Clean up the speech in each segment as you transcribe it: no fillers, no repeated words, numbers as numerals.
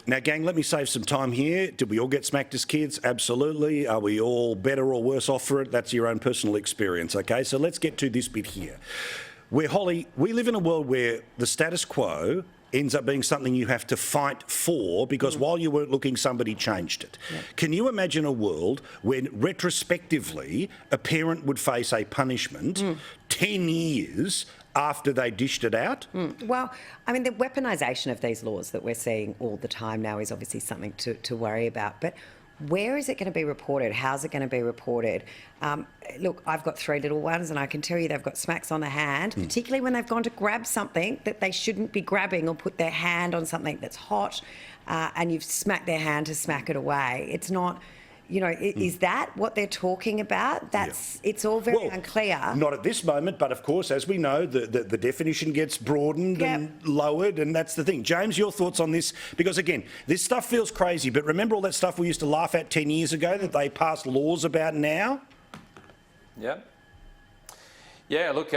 Now, gang, let me save some time here. Did we all get smacked as kids? Absolutely. Are we all better or worse off for it? That's your own personal experience, okay? So let's get to this bit here. Where, Holly, we live in a world where the status quo ends up being something you have to fight for because while you weren't looking, somebody changed it. Yeah. Can you imagine a world when retrospectively a parent would face a punishment 10 years after they dished it out? Well, I mean, the weaponisation of these laws that we're seeing all the time now is obviously something to worry about. But where is it going to be reported? How's it going to be reported? Look, I've got 3 little ones and I can tell you they've got smacks on the hand, particularly when they've gone to grab something that they shouldn't be grabbing or put their hand on something that's hot and you've smacked their hand to smack it away. It's not... You know, is that what they're talking about? It's all very unclear. Not at this moment, but of course, as we know, the definition gets broadened and lowered, and that's the thing. James, your thoughts on this? Because again, this stuff feels crazy, but remember all that stuff we used to laugh at 10 years ago that they passed laws about now? Yeah. Yeah, look,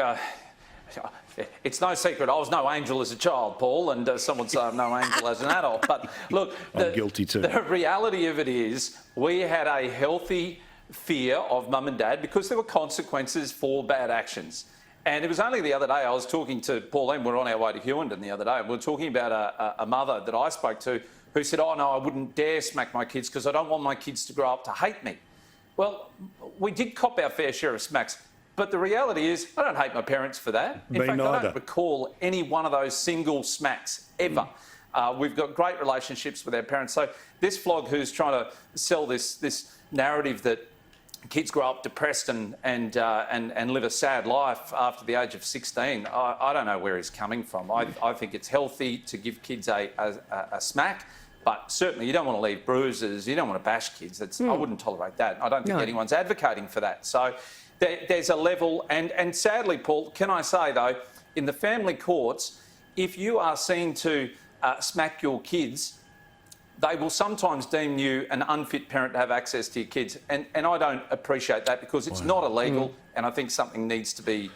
it's no secret I was no angel as a child, Paul, and some would say I'm no angel as an adult. But look, I'm guilty too. The reality of it is we had a healthy fear of mum and dad because there were consequences for bad actions. And it was only the other day I was talking to Pauline, we were on our way to Hewenden the other day, and we were talking about a mother that I spoke to who said, oh no, I wouldn't dare smack my kids because I don't want my kids to grow up to hate me. Well, we did cop our fair share of smacks. But the reality is, I don't hate my parents for that. In fact, I don't recall any one of those single smacks ever. We've got great relationships with our parents. So this flog who's trying to sell this narrative that kids grow up depressed and live a sad life after the age of 16, I don't know where he's coming from. I think it's healthy to give kids a smack. But certainly you don't want to leave bruises, you don't want to bash kids. I wouldn't tolerate that. I don't think anyone's advocating for that. So there's a level, and sadly, Paul, can I say though, in the family courts, if you are seen to smack your kids, they will sometimes deem you an unfit parent to have access to your kids. And I don't appreciate that because it's not illegal, and I think something needs to be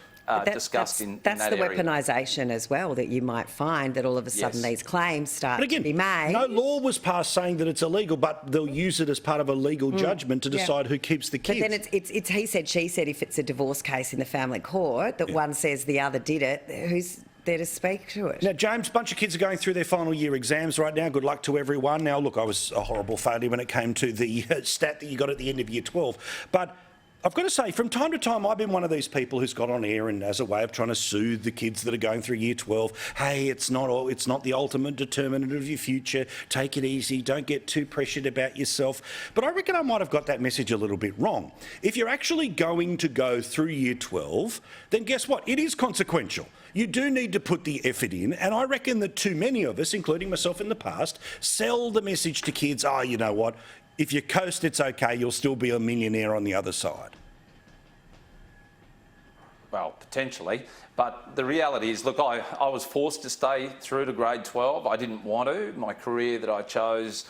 discussed in that area. That's the weaponisation as well that you might find, that all of a sudden these claims start to be made. No law was passed saying that it's illegal, but they'll use it as part of a legal judgment to decide who keeps the kids. But then it's he said, she said. If it's a divorce case in the family court, that one says the other did it, who's there to speak to it? Now, James, a bunch of kids are going through their final year exams right now. Good luck to everyone. Now, look, I was a horrible failure when it came to the stat that you got at the end of year 12. But I've got to say, from time to time, I've been one of these people who's got on air and as a way of trying to soothe the kids that are going through year 12, hey, it's not the ultimate determinant of your future. Take it easy. Don't get too pressured about yourself. But I reckon I might have got that message a little bit wrong. If you're actually going to go through year 12, then guess what? It is consequential. You do need to put the effort in, and I reckon that too many of us, including myself in the past, sell the message to kids, oh, you know what? If you coast, it's okay, you'll still be a millionaire on the other side. Well, potentially. But the reality is, look, I was forced to stay through to grade 12. I didn't want to. My career that I chose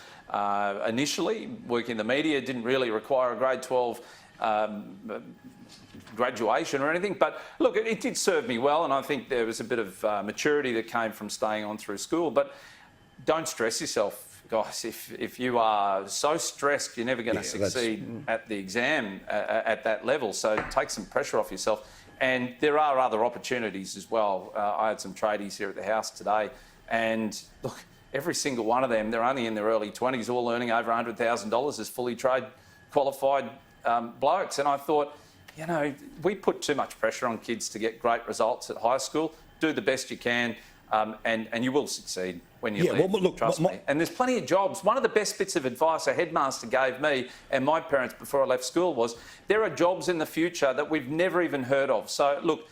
initially, working in the media, didn't really require a grade 12 graduation or anything. But look, it did serve me well, and I think there was a bit of maturity that came from staying on through school. But don't stress yourself. Guys, if you are so stressed, you're never going to succeed at the exam at that level. So take some pressure off yourself. And there are other opportunities as well. I had some tradies here at the house today, and look, every single one of them, they're only in their early 20s, all earning over $100,000 as fully trade qualified blokes. And I thought, you know, we put too much pressure on kids to get great results at high school. Do the best you can. And you will succeed when you leave, well, look, trust me. And there's plenty of jobs. One of the best bits of advice a headmaster gave me and my parents before I left school was, there are jobs in the future that we've never even heard of. So, look,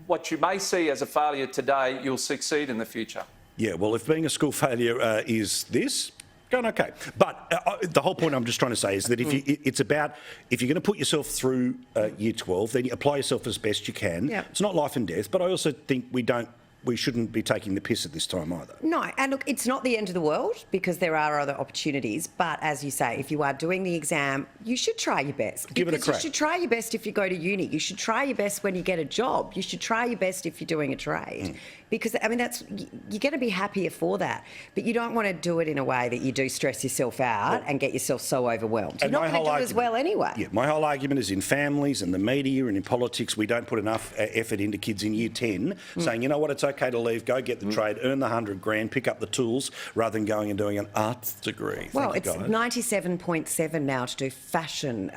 what you may see as a failure today, you'll succeed in the future. Yeah, well, if being a school failure is this, going okay. But the whole point I'm just trying to say is that if you're going to put yourself through year 12, then you apply yourself as best you can. Yep. It's not life and death, but I also think we shouldn't be taking the piss at this time either. No, and look, it's not the end of the world because there are other opportunities. But as you say, if you are doing the exam, you should try your best. Give it a crack. You should try your best if you go to uni. You should try your best when you get a job. You should try your best if you're doing a trade. because I mean you're going to be happier for that, but you don't want to do it in a way that you do stress yourself out and get yourself so overwhelmed. You're And not my going to do whole it as well anyway. Yeah, my whole argument is in families and the media and in politics, we don't put enough effort into kids in year 10 saying, you know what, it's okay to leave, go get the trade, earn the 100 grand, pick up the tools, rather than going and doing an arts degree. Well, Thank you, it's guys. 97.7 now to do fashion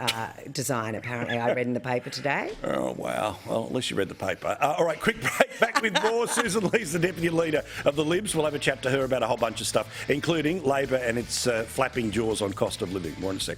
design, apparently. I read in the paper today. Oh, wow. Well, at least you read the paper. All right, quick break. Back with more. Susan Lee's the Deputy Leader of the Libs. We'll have a chat to her about a whole bunch of stuff, including Labor and its flapping jaws on cost of living. More in a sec.